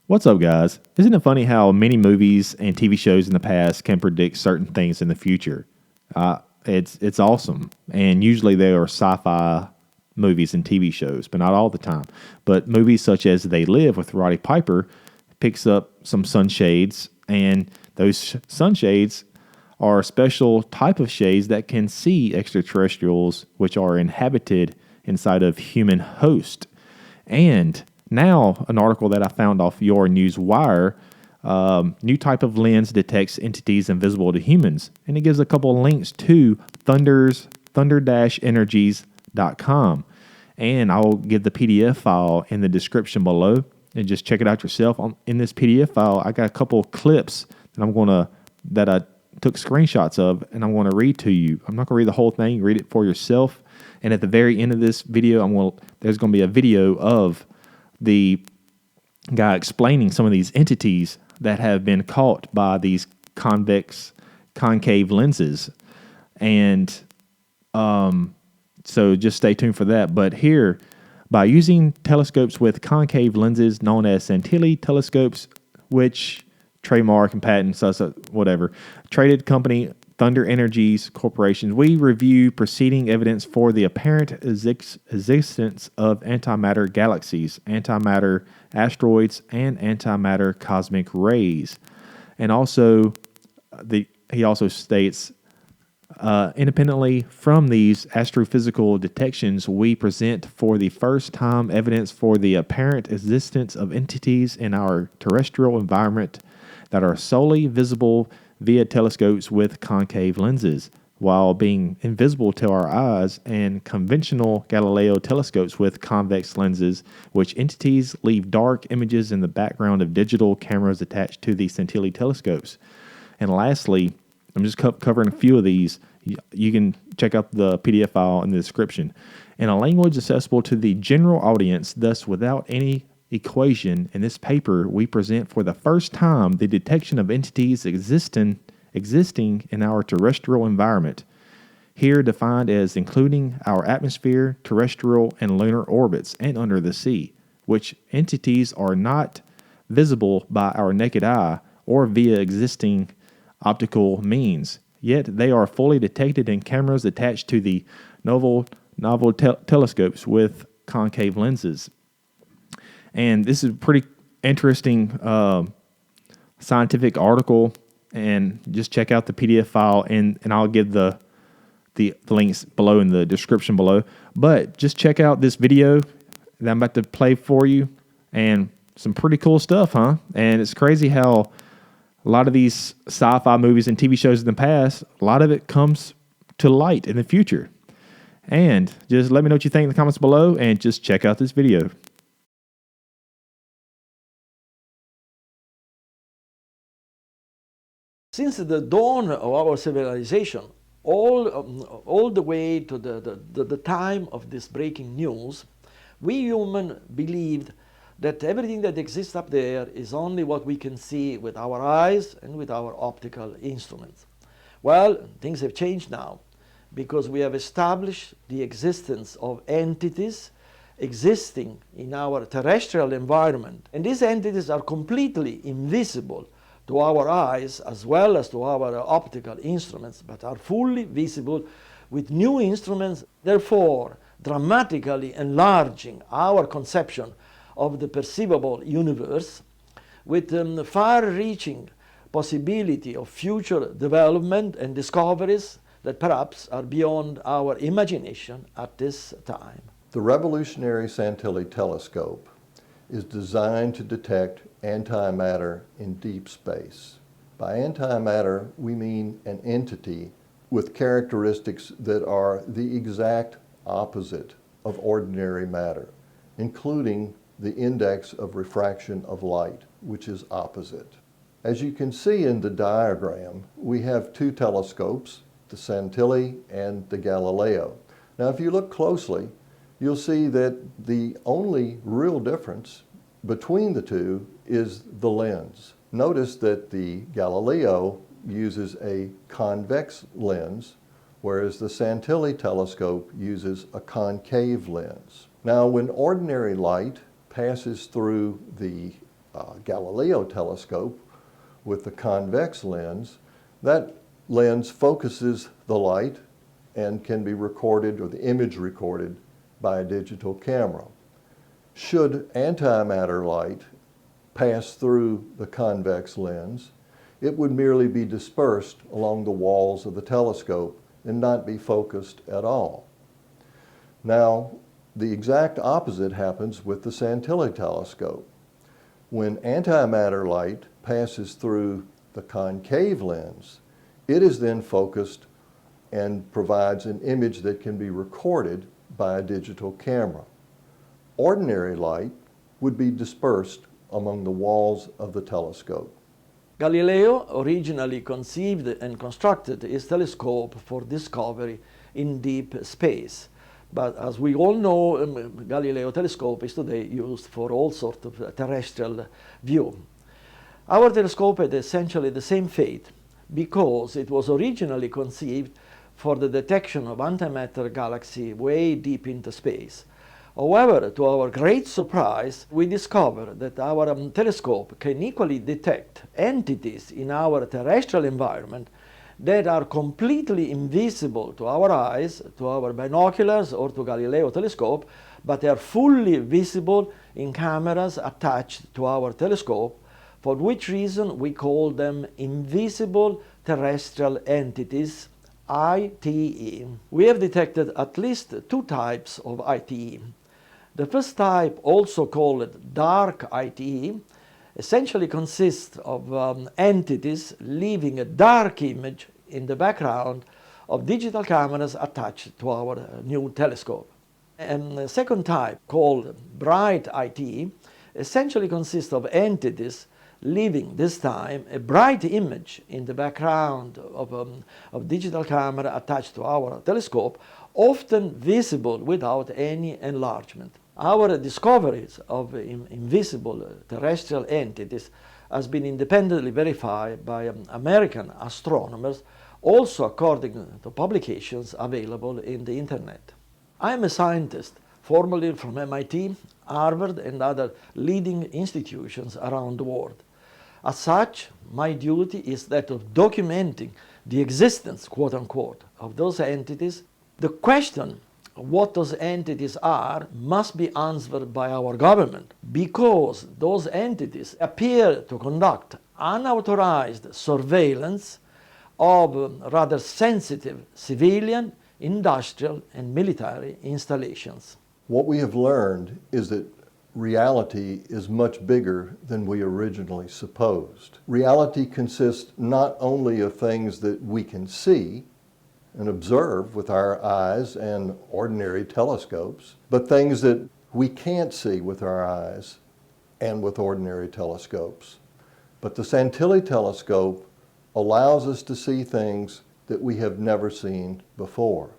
What's up, guys? Isn't it funny how many movies and TV shows in the past can predict certain things in the future? It's awesome, and usually they are sci-fi movies and TV shows, but not all the time. But movies such as They Live with Roddy Piper picks up some sunshades, and those sunshades are a special type of shades that can see extraterrestrials, which are inhabited inside of human host. And now, an article that I found off Your News Wire, new type of lens detects entities invisible to humans. And it gives a couple of links to Thunder-Energies.com. And I'll give the PDF file in the description below and just check it out yourself. In this PDF file, I got a couple of clips that I took screenshots of, and I'm going to read to you. I'm not going to read the whole thing. Read it for yourself. And at the very end of this video, there's going to be a video of the guy explaining some of these entities that have been caught by these concave lenses. And so just stay tuned for that. But here, by using telescopes with concave lenses known as Santilli telescopes, which trademark and patent, whatever, traded company Thunder Energies Corporation, we review preceding evidence for the apparent existence of antimatter galaxies, antimatter asteroids, and antimatter cosmic rays. And also, he also states, independently from these astrophysical detections, we present for the first time evidence for the apparent existence of entities in our terrestrial environment that are solely visible via telescopes with concave lenses, while being invisible to our eyes, and conventional Galileo telescopes with convex lenses, which entities leave dark images in the background of digital cameras attached to the Santilli telescopes. And lastly, I'm just covering a few of these. You can check out the PDF file in the description. In a language accessible to the general audience, thus without any equation, in this paper, we present for the first time the detection of entities existing in our terrestrial environment, here defined as including our atmosphere, terrestrial and lunar orbits, and under the sea, which entities are not visible by our naked eye or via existing optical means, yet they are fully detected in cameras attached to the novel telescopes with concave lenses. And this is a pretty interesting scientific article. And just check out the PDF file, and I'll give the links below in the description below. But just check out this video that I'm about to play for you, and some pretty cool stuff, huh? And it's crazy how a lot of these sci-fi movies and TV shows in the past, a lot of it comes to light in the future. And just let me know what you think in the comments below, and just check out this video. Since the dawn of our civilization, all the way to the time of this breaking news, we humans believed that everything that exists up there is only what we can see with our eyes and with our optical instruments. Well, things have changed now, because we have established the existence of entities existing in our terrestrial environment. And these entities are completely invisible to our eyes as well as to our optical instruments, but are fully visible with new instruments, therefore dramatically enlarging our conception of the perceivable universe, with far-reaching possibility of future development and discoveries that perhaps are beyond our imagination at this time. The revolutionary Santilli telescope is designed to detect antimatter in deep space. By antimatter, we mean an entity with characteristics that are the exact opposite of ordinary matter, including the index of refraction of light, which is opposite. As you can see in the diagram, we have two telescopes, the Santilli and the Galileo. Now, if you look closely, you'll see that the only real difference between the two is the lens. Notice that the Galileo uses a convex lens, whereas the Santilli telescope uses a concave lens. Now, when ordinary light passes through the Galileo telescope with the convex lens, that lens focuses the light and can be recorded, or the image recorded, by a digital camera. Should antimatter light pass through the convex lens, it would merely be dispersed along the walls of the telescope and not be focused at all. Now, the exact opposite happens with the Santilli telescope. When antimatter light passes through the concave lens, it is then focused and provides an image that can be recorded by a digital camera. Ordinary light would be dispersed among the walls of the telescope. Galileo originally conceived and constructed his telescope for discovery in deep space. But as we all know, Galileo telescope is today used for all sorts of terrestrial view. Our telescope had essentially the same fate because it was originally conceived for the detection of antimatter galaxy way deep into space. However, to our great surprise, we discovered that our telescope can equally detect entities in our terrestrial environment that are completely invisible to our eyes, to our binoculars, or to Galileo telescope, but they are fully visible in cameras attached to our telescope, for which reason we call them Invisible Terrestrial Entities, ITE. We have detected at least two types of ITE. The first type, also called dark ITE, essentially consists of entities leaving a dark image in the background of digital cameras attached to our new telescope. And the second type, called bright ITE, essentially consists of entities leaving this time a bright image in the background of digital camera attached to our telescope, often visible without any enlargement. Our discoveries of invisible terrestrial entities has been independently verified by American astronomers, also according to publications available in the internet. I am a scientist, formerly from MIT, Harvard, and other leading institutions around the world. As such, my duty is that of documenting the existence, quote unquote, of those entities. The question what those entities are must be answered by our government, because those entities appear to conduct unauthorized surveillance of rather sensitive civilian, industrial, and military installations. What we have learned is that reality is much bigger than we originally supposed. Reality consists not only of things that we can see and observe with our eyes and ordinary telescopes, but things that we can't see with our eyes and with ordinary telescopes. But the Santilli telescope allows us to see things that we have never seen before.